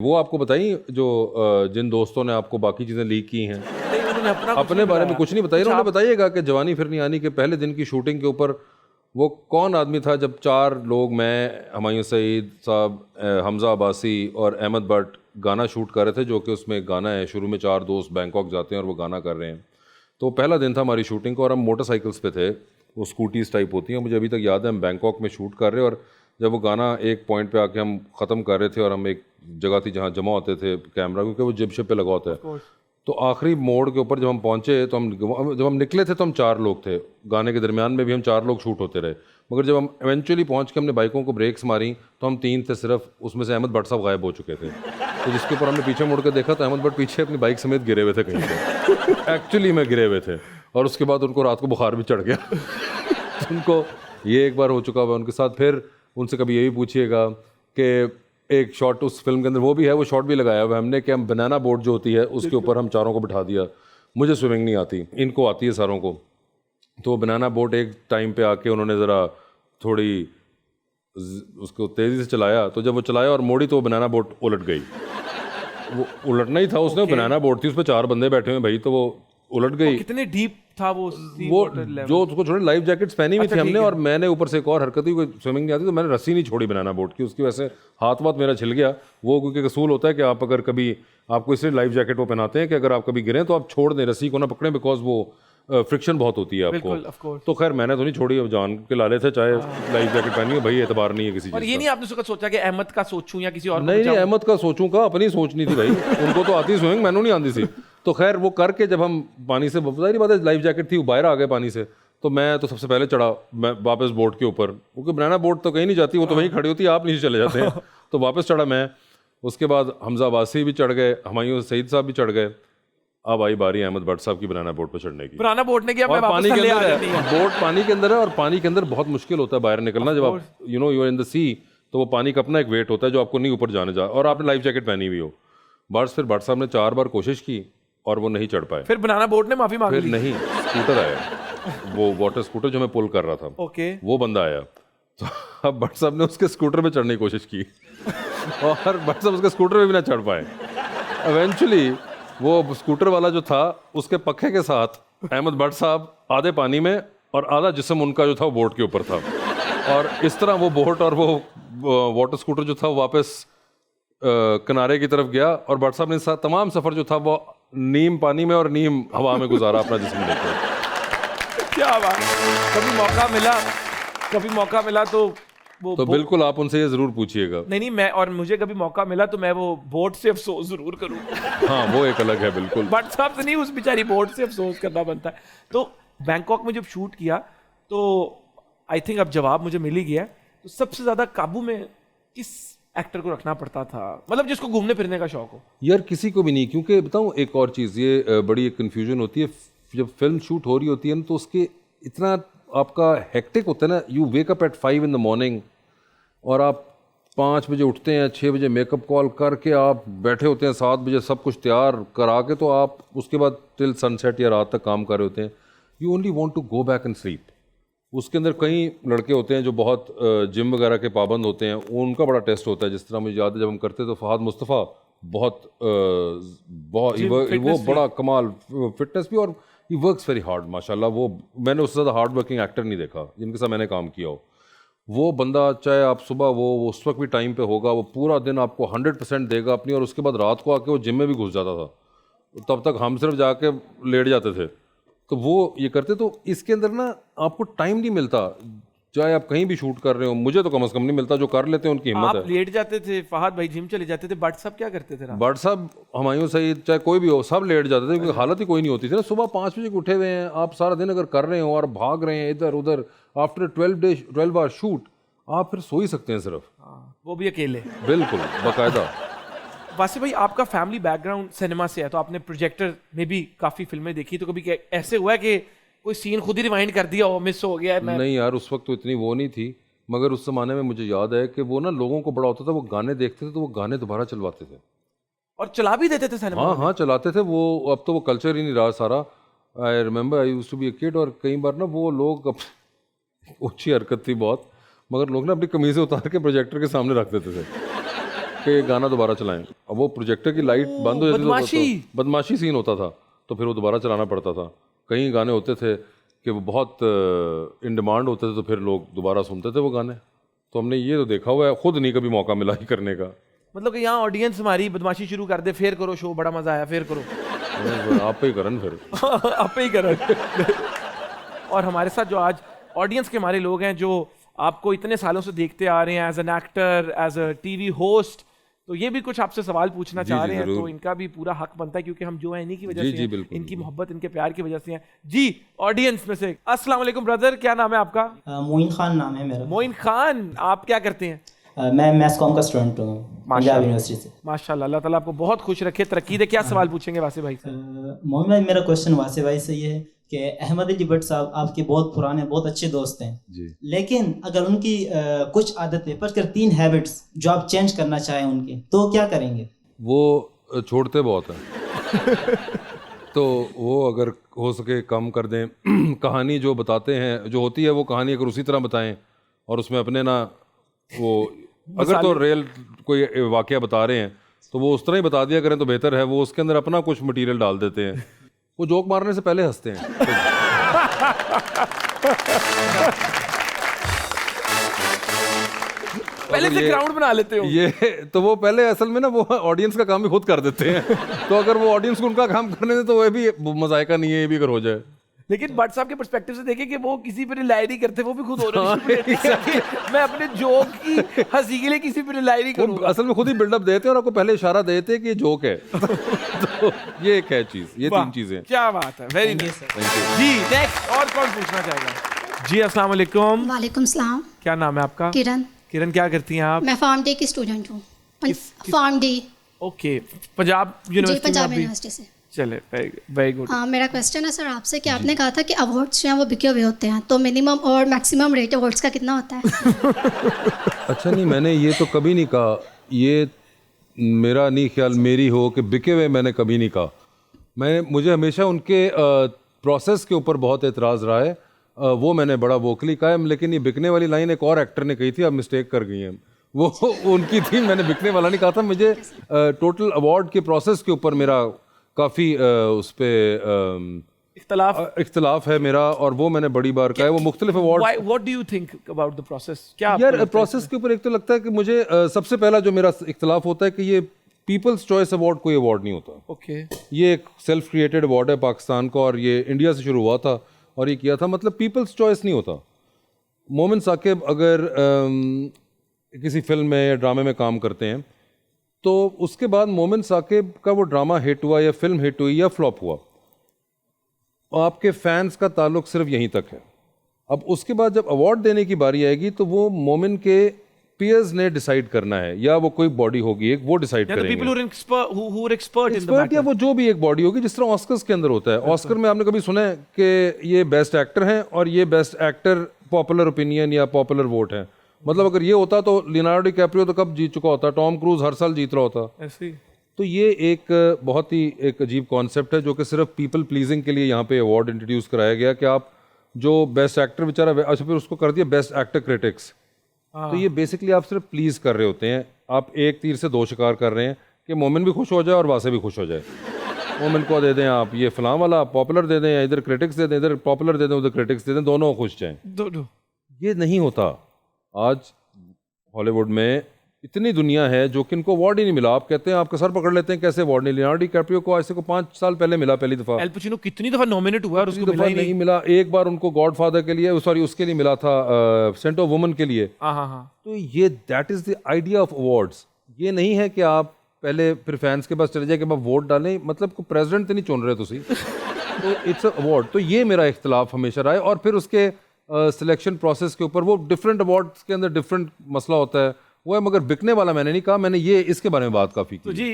वो आपको बताई जो जिन दोस्तों ने आपको बाकी चीज़ें लीक की हैं? नहीं, उन्होंने अपना अपने बारे में कुछ नहीं बताया कुछ उन्होंने बताइएगा कि जवानी फिर नहीं आनी के पहले दिन की शूटिंग के ऊपर वो कौन आदमी था जब 4 लोग, मैं, हुमायूं सईद साहब, हमजा अब्बासी और अहमद भट्ट गाना शूट कर रहे थे, जो कि उसमें गाना है शुरू में 4 दोस्त बैंकॉक जाते हैं और वो गाना कर रहे हैं। तो पहला दिन था हमारी शूटिंग का और हम मोटरसाइकिल्स पे थे, वो स्कूटीज़ टाइप होती हैं, मुझे अभी तक याद है हम बैंकॉक में शूट कर रहे और जब वो गाना एक पॉइंट पे आके हम ख़त्म कर रहे थे और हम एक जगह थी जहाँ जमा होते थे कैमरा, क्योंकि वो जिप शिप पे लगा होता है। तो आखिरी मोड़ के ऊपर जब हम पहुंचे तो जब हम निकले थे तो हम 4 लोग थे, गाने के दरमियान में भी हम 4 लोग शूट होते रहे, मगर जब हम इवेंचुअली पहुंच के हमने बाइकों को ब्रेक्स मारी तो हम 3 थे सिर्फ, उसमें से अहमद भट्ट साहब गायब हो चुके थे। तो जिसके ऊपर हमने पीछे मुड़ कर देखा तो अहमद भट्ट पीछे अपनी बाइक समेत गिरे हुए थे कहीं पे एक्चुअली में गिरे हुए थे, और उसके बाद उनको रात को बुखार भी चढ़ गया तो उनको ये एक बार हो चुका हुआ उनके साथ। फिर उनसे कभी यही पूछिएगा कि एक शॉट उस फिल्म के अंदर वो भी है, वो शॉट भी लगाया हुआ है हमने कि हम बनाना बोट जो होती है उसके ऊपर हम चारों को बिठा दिया। मुझे स्विमिंग नहीं आती, इनको आती है सारों को, तो बनाना बोट एक टाइम पे आके उन्होंने ज़रा थोड़ी उसको तेज़ी से चलाया, तो जब वो चलाया और मोड़ी तो वो बनाना बोट उलट गई। वो उलटना ही था उसने, बनाना बोट थी, उस पर 4 बंदे बैठे हुए भाई, तो वो उलट गई। कितने डीप था वो जो उसको थोड़ी लाइफ जैकेट्स पहनी हुई थी हमने, और मैंने ऊपर से एक और हरकत हुई, कोई स्विमिंग नहीं आती तो मैंने रस्सी नहीं छोड़ी बनाना बोट की, उसकी वजह से हाथ वाथ मेरा छिल गया। वो क्योंकि असूल होता है कि आप अगर कभी, आपको इसलिए लाइफ जैकेट वो पहनाते हैं कि अगर आप कभी गिरें तो आप छोड़ दें, रस्सी को ना पकड़ें, बिकॉज वो फ्रिक्शन बहुत होती है आपको। तो खैर मैंने तो नहीं छोड़ी, अब जान के लाले थे, चाहे लाइफ जैकेट पहनी हो भाई, एतबार नहीं है किसी और चीज़ ये का। नहीं आपने उसका सोचा कि अहमद का सोचूं या किसी और नहीं नहीं, अहमद का सोचूं का, अपनी सोचनी थी भाई उनको तो आती स्विमिंग, मैंने नहीं आती सी। तो खैर वो करके जब हम पानी से, जाहिर बात है लाइफ जैकेट थी, वो बाहर आ गए पानी से, तो मैं तो सबसे पहले चढ़ा, मैं वापस बोट के ऊपर, क्योंकि बनाना बोट तो कहीं नहीं जाती, वो तो वहीं खड़ी होती है, आप नीचे चले जाते हैं तो वापस चढ़ा मैं। उसके बाद हमजा अब्बासी भी चढ़ गए, हुमायूं सईद साहब भी चढ़ गए, अब आई बारी अहमद भट्ट साहब की बनाना बोट पर चढ़ने की। पुराना बोट ने किया, और मैं पानी वापस के थल्ले आ अंदर जाती है, है। बोट पानी के अंदर है, और पानी के अंदर बहुत मुश्किल होता है बाहर निकलना, जब आप यू आर इन द सी, तो वो पानी का अपना एक वेट होता है जो आपको नहीं ऊपर जाने जा, और आपने लाइफ जैकेट पहनी हुई हो। बस फिर भट्ट साहब ने 4 बार कोशिश की और वो नहीं चढ़ पाए। फिर बनाना बोट ने माफी मांग फिर ली। नहीं, स्कूटर आया, वो वाटर स्कूटर जो मैं पुल कर रहा था, ओके, वो बंदा आया, तो अब भट्ट साहब ने उसके स्कूटर पे चढ़ने की कोशिश की और भट्ट साहब उसके स्कूटर पे भी ना चढ़ पाए। इवेंचुअली वो स्कूटर वाला जो था, उसके पक्के के साथ अहमद भट्ट साहब आधे पानी में और आधा जिस्म उनका जो था वो बोट के ऊपर था, और इस तरह वो बोट और वो वाटर स्कूटर जो था वो वापस किनारे की तरफ गया, और भट्ट साहब ने तमाम सफ़र जो था वो नीम पानी में और नीम हवा में गुजारा अपना जिस्म लेकर। क्या बात। कभी मौका मिला तो वो तो बिल्कुल आप उनसे ये ज़रूर पूछिएगा। नहीं, मैं, और मुझे कभी मौका मिला तो मैं वो बोट से अफसोस जरूर करूँ। हाँ वो एक अलग है बिल्कुल। भट्ट साहब से नहीं, उस बेचारी बोट से अफसोस करना बनता है। तो बैंकॉक में जब शूट किया तो आई थिंक अब जवाब मुझे मिल ही गया, तो सबसे ज्यादा काबू में किस एक्टर को रखना पड़ता था, मतलब जिसको घूमने फिरने का शौक हो? यार किसी को भी नहीं, क्योंकि बताऊँ एक और चीज़, ये बड़ी एक कन्फ्यूजन होती है जब फिल्म शूट हो रही होती है ना, तो उसके इतना आपका हेक्टिक होता है ना, you wake up at 5 in the morning और आप 5 बजे उठते हैं, 6 बजे मेकअप कॉल करके आप बैठे होते हैं, 7 बजे सब कुछ तैयार करा के, तो आप उसके बाद टिल सनसेट या रात तक काम कर रहे होते हैं। You only want to go back and sleep. उसके अंदर कई लड़के होते हैं जो बहुत जिम वगैरह के पाबंद होते हैं, उनका बड़ा टेस्ट होता है। जिस तरह मुझे याद है जब हम करते तो फहद मुस्तफ़ा बहुत वो बड़ा कमाल फिटनेस भी, और ही वर्क्स वेरी हार्ड माशाल्लाह। वो मैंने उससे ज़्यादा हार्ड वर्किंग एक्टर नहीं देखा जिनके साथ मैंने काम किया हो। वो बंदा चाहे आप सुबह वो उस वक्त भी टाइम पे होगा, वो पूरा दिन आपको 100% देगा अपनी, और उसके बाद रात को आके वो जिम में भी घुस जाता था, तब तक हम सिर्फ जाके लेट जाते थे। तो वो ये करते, तो इसके अंदर ना आपको टाइम नहीं मिलता, चाहे आप कहीं भी शूट कर रहे हो, मुझे तो कम से कम नहीं मिलता, जो कर लेते हैं उनकी हिम्मत है। आप लेट जाते थे, फहद भाई जिम चले जाते थे, भट्ट साहब क्या करते थे? भट्ट साहब, हुमायूं सईद, चाहे कोई भी हो, सब लेट जाते थे, क्योंकि हालत ही कोई नहीं होती थी ना। सुबह 5 बजे उठे हुए हैं, आप सारा दिन अगर कर रहे हो और भाग रहे हैं इधर उधर, आफ्टर 12 आवर शूट आप फिर सो ही सकते हैं सिर्फ, वो भी अकेले? बिल्कुल बाकायदा। वासिफ भाई, आपका फैमिली बैकग्राउंड सिनेमा से है, तो आपने प्रोजेक्टर में भी काफी फिल्में देखी, तो कभी ऐसे हुआ है कि कोई सीन खुद ही रिवाइंड कर दिया हो, मिस हो गया है? नहीं यार, उस वक्त तो इतनी वो नहीं थी, मगर उस जमाने में मुझे याद है कि वो ना लोगों को बड़ा होता था, वो गाने देखते थे तो वो गाने दोबारा चलवाते थे और चला भी देते थे सिनेमा? हाँ चलाते थे वो। अब तो वो कल्चर ही नहीं रहा सारा। I remember I used to be a kid, और कई बार ना वो लोग अच्छी हरकत थी बहुत, मगर लोग ना अपनी कमीज़ें उतार के प्रोजेक्टर के सामने रख देते थे कि ये गाना दोबारा चलाएं। अब वो प्रोजेक्टर की लाइट बंद हो जाती तो बदमाशी सीन होता था, तो फिर वो दोबारा चलाना पड़ता था। कई गाने होते थे कि वो बहुत इन डिमांड होते थे, तो फिर लोग दोबारा सुनते थे वो गाने। तो हमने ये तो देखा हुआ है, खुद नहीं कभी मौका मिला ही करने का। मतलब कि यहाँ ऑडियंस हमारी बदमाशी शुरू कर दे, फिर करो शो, बड़ा मजा आया, फिर करो। आप पे ही करन फिर। आप पे ही करो। और हमारे साथ जो आज ऑडियंस के हमारे लोग हैं जो आपको इतने सालों से देखते आ रहे हैं as an actor, as a TV host, तो ये भी कुछ आपसे सवाल पूछना चाह रहे हैं, तो इनका भी पूरा हक बनता है क्योंकि हम जो है इन्हीं की वजह से हैं, इनकी मोहब्बत, इनके प्यार की वजह से हैं। जी ऑडियंस में से अस्सलाम वालेकुम ब्रदर, क्या नाम है आपका? मोइन खान नाम है मेरा। मोइन खान, आप क्या करते हैं? मैं मैस कॉम का स्टूडेंट हूँ पंजाब यूनिवर्सिटी से। माशाल्लाह, अल्लाह ताला आपको बहुत खुश रखे, तरक्की दे। क्या सवाल पूछेंगे वासे भाई से? मोइन भाई, मेरा क्वेश्चन वासे भाई से ये है कि अहमद अली भट्ट साहब आपके बहुत पुराने, बहुत अच्छे दोस्त हैं जी। लेकिन अगर उनकी कुछ आदतें, पर 3 हैबिट्स जो आप चेंज करना चाहें उनके, तो क्या करेंगे? वो छोड़ते बहुत हैं। तो वो अगर हो सके कम कर दें। कहानी जो बताते हैं, जो होती है वो कहानी अगर उसी तरह बताएं और उसमें अपने ना वो अगर तो रियल कोई वाकया बता रहे हैं तो वो उस तरह ही बता दिया करें तो बेहतर है। वो उसके अंदर अपना कुछ मटेरियल डाल देते हैं। वो जोक मारने से पहले हंसते हैं। पहले से ग्राउंड बना लेते हो ये, तो वो पहले असल में ना वो ऑडियंस का काम भी खुद कर देते हैं। तो अगर वो ऑडियंस को उनका काम करने दें तो वह भी मजायका नहीं है, ये भी अगर हो जाए। लेकिन भट्ट साहब के पर्सपेक्टिव से देखें कि वो किसी पर रिलाई नहीं करते, वो भी खुद हो रहे हैं। मैं अपने जोक की हंसी के लिए किसी पर रिलाई नहीं करूंगा। असल में खुद ही बिल्डअप देते हैं और आपको पहले इशारा देते हैं कि ये जोक है। तो ये एक है चीज, ये 3 चीजें। क्या बात है, वेरी नाइस। जी नेक्स्ट, और कौन पूछना चाहेगा? जी अस्सलाम वालेकुम। वालेकुम सलाम। क्या नाम है आपका? किरण। किरण, क्या करती हैं आप? मैं फार्म डे की स्टूडेंट हूँ। Pharm D. Okay, Punjab university. Punjab university से। चले, वेरी गुड। मेरा क्वेश्चन है सर आपसे कि आपने कहा था कि अवार्ड्स जो हैं वो बिके हुए होते हैं, तो मिनिमम और मैक्सिमम रेट अवार्ड्स का कितना होता है? अच्छा, नहीं मैंने ये तो कभी नहीं कहा, ये मेरा नहीं ख्याल मेरी हो कि बिके हुए, मैंने कभी नहीं कहा। मुझे हमेशा उनके प्रोसेस के ऊपर बहुत एतराज़ रहा है, वो मैंने बड़ा वोकली कहा है। लेकिन ये बिकने वाली लाइन एक और एक्टर ने कही थी, अब मिस्टेक कर गई हैं, वो उनकी थी, मैंने बिकने वाला नहीं कहा था। मुझे टोटल अवार्ड के प्रोसेस के ऊपर मेरा काफ़ी उस पर इख्तलाफ है मेरा, और वो मैंने बड़ी बार कहा है। वो मुख्तलिफ award. What do you think about the process? क्या यार प्रोसेस के ऊपर एक तो लगता है कि मुझे सबसे पहला जो मेरा इख्तलाफ होता है कि ये पीपल्स चॉइस अवार्ड कोई अवार्ड नहीं होता। ओके, ये एक सेल्फ क्रिएटेड अवार्ड है पाकिस्तान का, और ये इंडिया से शुरू हुआ था और ये किया था, मतलब पीपल्स चॉइस नहीं होता। मोमिन साकिब अगर किसी फिल्म में या ड्रामे में काम करते हैं तो उसके बाद मोमिन साकिब का वो ड्रामा हिट हुआ या फिल्म हिट हुई या फ्लॉप हुआ, आपके फैंस का ताल्लुक सिर्फ यहीं तक है। अब उसके बाद जब अवार्ड देने की बारी आएगी तो वो मोमिन के पीयर्स ने डिसाइड करना है, या वो कोई बॉडी होगी एक, वो डिसाइड करेंगे। एक्सपर्ट या वो जो भी एक बॉडी होगी, जिस तरह ऑस्कर्स के अंदर होता है। ऑस्कर में आपने कभी सुना है कि ये बेस्ट एक्टर हैं और ये बेस्ट एक्टर पॉपुलर ओपिनियन या पॉपुलर वोट है? मतलब अगर ये होता तो लियोनार्डो डिकैप्रियो तो कब जीत चुका होता, टॉम क्रूज हर साल जीत रहा होता। ऐसे। तो ये एक बहुत ही एक अजीब कॉन्सेप्ट है जो कि सिर्फ पीपल प्लीजिंग के लिए यहाँ पे अवार्ड इंट्रोड्यूस कराया गया कि आप जो बेस्ट एक्टर बेचारा, अच्छा फिर उसको कर दिया बेस्ट एक्टर क्रिटिक्स। तो ये बेसिकली आप सिर्फ प्लीज कर रहे होते हैं, आप एक तीर से 2 शिकार कर रहे हैं कि मोमिन भी खुश हो जाए और वासे भी खुश हो जाए। मोमिन को दे दें आप ये फलां वाला पॉपुलर दे दें, या इधर क्रिटिक्स दे दें, इधर पॉपुलर दे दें, उधर क्रिटिक्स दे दें, दोनों खुश जाएं। ये नहीं होता। आज हॉलीवुड में इतनी दुनिया है जो कि इनको अवार्ड ही नहीं मिला। आप कहते हैं, आपका सर पकड़ लेते हैं कैसे अवार्ड नहीं। लियोनार्डो डिकैप्रियो को आज से 5 साल पहले मिला पहली दफा। एल पचिनो कितनी दफा नॉमिनेट हुआ और उसको मिला ही नहीं मिला। एक बार उनको गॉडफादर के लिए, सॉरी उसके लिए मिला था, सेंट ऑफ वुमन के लिए। तो ये that is the idea of awards. ये नहीं है कि आप पहले फिर फैंस के पास चले जाए कि आप वोट डालें, मतलब को प्रेसिडेंट तो नहीं चुन रहे तुसी। तो इट्स अ अवार्ड। तो ये मेरा इख्तलाफ हमेशा रहा है। और फिर उसके सिलेक्शन प्रोसेस के ऊपर वो डिफरेंट अवार्ड्स के अंदर डिफरेंट मसला होता है, वो है। मगर बिकने वाला मैंने नहीं कहा, मैंने ये इसके बारे में बात काफ़ी की। तो जी